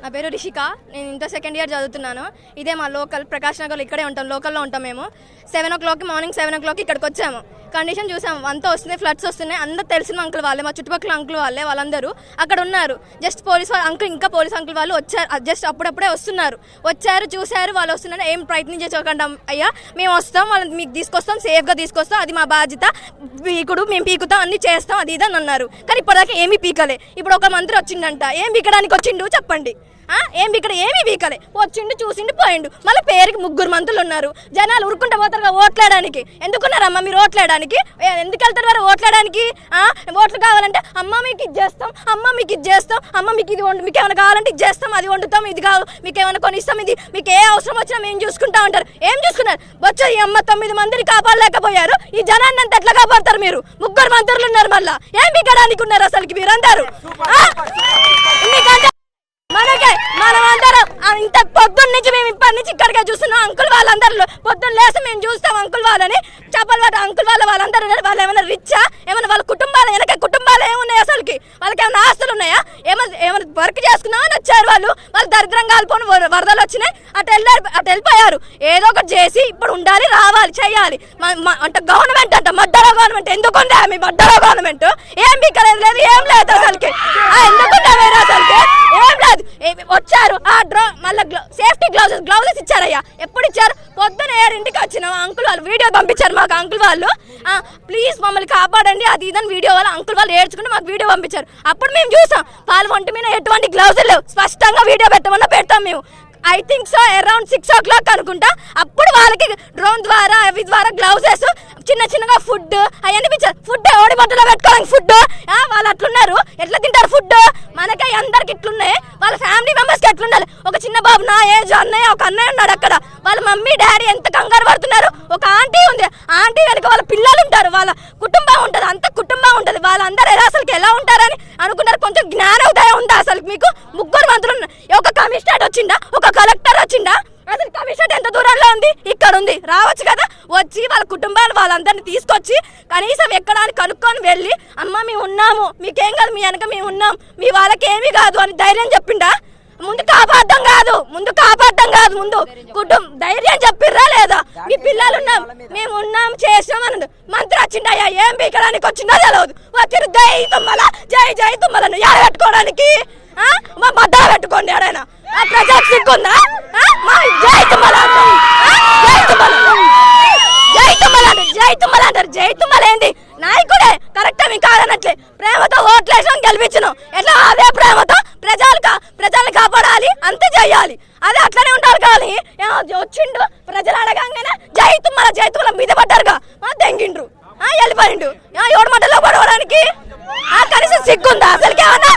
నా పేరు రిషిక. నేను ఇంటర్ సెకండ్ ఇయర్ చదువుతున్నాను. ఇదే మా లోకల్ ప్రకాష్ నగర్లో ఇక్కడే ఉంటాం, లోకల్లో ఉంటాం మేము. 7 o'clock మార్నింగ్ 7 o'clock ఇక్కడికి వచ్చాము. కండిషన్ చూసాము, అంతా వస్తున్నాయి, ఫ్లడ్స్ వస్తున్నాయి. అందరూ తెలిసిన అంకుల్ వాళ్ళే, మా చుట్టుపక్కల అంకుల్ వాళ్ళే, వాళ్ళందరూ అక్కడ ఉన్నారు. జస్ట్ పోలీస్ అంకుల్, ఇంకా పోలీస్ అంకుల్ వాళ్ళు వచ్చారు, జస్ట్ అప్పుడప్పుడే వస్తున్నారు. వచ్చారు, చూశారు, వాళ్ళు వస్తున్నారు. ఏం ప్రయత్నం చేసుకోకుండా అయ్యా మేము వస్తాం, వాళ్ళని మీకు తీసుకొస్తాం, సేఫ్గా తీసుకొస్తాం, అది మా బాధ్యత, పీకుడు మేము పీకుతాం, అన్ని చేస్తాం, అది ఇదని అన్నారు. కానీ ఇప్పటిదాకా ఏమీ పీకలే. ఇప్పుడు ఒక మంత్రి వచ్చిండంట, ఏం పీకడానికి వచ్చిండు చెప్పండి? ఇక్కడ ఏమీ పీకలే, వచ్చిండు, చూసిండు, పోయిండు. మళ్ళీ పేరుకి 3 మంత్రులు ఉన్నారు. జనాలు ఉరుకుంటా పోతారు ఓట్లేయడానికి. ఎందుకున్నారమ్మా మీరు ఓట్లేయడానికి? ఎందుకు వెళ్తారు వారు ఓట్లేయడానికి? ఓట్లు కావాలంటే అమ్మ మీకు ఇది చేస్తాం, అమ్మ మీకు ఇది చేస్తాం, అమ్మ మీకు ఇది వండు, మీకు ఏమైనా కావాలంటే ఇది చేస్తాం, అది వండుతాం, ఇది కావాలి, మీకు ఏమైనా కొనిస్తాం, ఇది మీకు ఏ అవసరం వచ్చినా మేము చూసుకుంటా ఉంటారు. ఏం చూసుకున్నారు? వచ్చి ఈ అమ్మ 9 మందిని కాపాడలేకపోయారు. ఈ జనాన్ని అంతా ఎట్లా కాపాడతారు మీరు? 3 మంత్రులు ఉన్నారు, మళ్ళా ఏం పీకడానికి ఉన్నారు అసలుకి మీరందరూ? మనకే మనమందరం ఇంత పొద్దున్న నుంచి మేము ఇప్పటి నుంచి ఇక్కడికే చూస్తున్నాం. అంకుల్ వాళ్ళందరూ పొద్దున్న లేసి మేము చూస్తాం అంకుల్ వాళ్ళని, చెప్పలు వాటి అంకుల్ వాళ్ళందరూ. వాళ్ళు ఏమైనా రిచ్చా? ఏమైనా వాళ్ళ కుటుంబాలు వెనక కుటుంబాలు ఏమున్నాయి అసలుకి? వాళ్ళకి ఏమైనా ఆస్తులు ఉన్నాయా? ఏమైనా వర్క్ చేసుకున్నామని వచ్చారు వాళ్ళు దరిద్రంగా కాలిపోని వరదలు వచ్చినాయి, అటు వెళ్ళిపోయారు. ఏదో ఒకటి చేసి ఇప్పుడు ఉండాలి, రావాలి, చెయ్యాలి. అంటే గవర్నమెంట్ అంట, మడ్డలో గవర్నమెంట్. ఎందుకుందా మీ మడ్డలో గవర్నమెంట్? ఏం బిక్కలేదు, లేదు ఏం లేదు అసలుకి. ఎందుకుందా వేరే అసలుకి ఏం లేదు. వచ్చారు మళ్ళీ సేఫ్టీ గ్లౌజెస్ ఇచ్చారయ్యా. ఎప్పుడు ఇచ్చారు? పొద్దున 7 వచ్చిన అంకుల్ వాళ్ళు వీడియో పంపించారు మాకు. అంకుల్ వాళ్ళు ప్లీజ్ మమ్మల్ని కాపాడండి, అది ఇదని వీడియో వాళ్ళు అంకుల్ వాళ్ళు ఏడ్చుకుంటే మాకు వీడియో పంపించారు. అప్పుడు మేము చూసాం వాళ్ళ ఒంటి మీద ఎటువంటి గ్లౌజులు లేవు. స్పష్టంగా వీడియో పెట్టమన్నా పెడతాం మేము. I think so around 6 o'clock అనుకుంటా. అప్పుడు వాళ్ళకి డ్రోన్ ద్వారా అవి ద్వారా గ్లౌజెస్, చిన్నగా ఫుడ్ అవన్నీ ఇచ్చారు. ఫుడ్ ఓడి బట్టలో పెట్టుకోవడానికి ఫుడ్. వాళ్ళు అట్లున్నారు, ఎట్లా తింటారు ఫుడ్? మనకి అందరికి ఇట్లున్నాయి, వాళ్ళ ఫ్యామిలీ మెంబర్స్కి ఎట్లుండాలి? ఒక చిన్న బాబు నా ఏజ్ అన్నయ్య, ఒక అన్నయ్య ఉన్నాడు అక్కడ. వాళ్ళ మమ్మీ డాడీ ఎంత కంగారు పడుతున్నారు. ఒక ఆంటీ ఉంది, ఆంటీ వెనక వాళ్ళ పిల్లలు ఉంటారు, వాళ్ళ కుటుంబం ఉంటుంది, అంత కుటుంబం ఉంటుంది. వాళ్ళందరూ అసలుకి ఎలా ఉంటారని అనుకుంటారు. కొంచెం జ్ఞానోదయం ఉందా అసలు మీకు? 3 మంత్రులు, ఒక కమిషనర్ వచ్చిందా, ఒక కలెక్టర్ వచ్చిందా? అసలు కమిషనర్ ఎంత దూరంలో ఉంది? ఇక్కడ ఉంది, రావచ్చు కదా. వచ్చి వాళ్ళ కుటుంబాలు వాళ్ళందరినీ తీసుకొచ్చి కనీసం ఎక్కడానికి కనుక్కొని వెళ్ళి అమ్మ మేము ఉన్నాము, మీకేం కాదు, మీ వెనక మేము ఉన్నాం, మీ వాళ్ళకి ఏమీ కాదు అని ధైర్యం చెప్పిండా? ముందు కాపాడడం కాదు, ముందు కుటుంబం ధైర్యం చెప్పిర్రా లేదా? మీ పిల్లలు ఉన్నాం, మేము ఉన్నాం, చేసాం అన్నది. మంత్రి వచ్చిండయ్యా, ఏం పీకడానికి వచ్చిందో తెలియదు. వచ్చి జై తుమ్మలను యాడ పెట్టుకోవడానికి? మా బద్దలు పెట్టుకోండి ఎవరైనా. ప్రజలకు సిగ్గుందా? జై తుమ్మల అంటారు. జై తుమ్మల ఏంది? నాయకుడే కరెక్టే, మీకు కాదనట్లే. ప్రేమతో ఓట్లేసాం, గెలిపించినాం. ఎట్లా? అదే ప్రేమతో ప్రజల్ని కాపాడాలి, అంతే చెయ్యాలి. అదే అట్లనే ఉండాలి. కానీ వచ్చిండు ప్రజలు అడగంగానే జై తుమ్మల మీద పడ్డారుగా, తెంగిండ్రు, వెళ్ళిపోయిండు. 7 మంటలో పడవడానికి కనీసం సిగ్గుందా అసలుకి ఏమన్నా?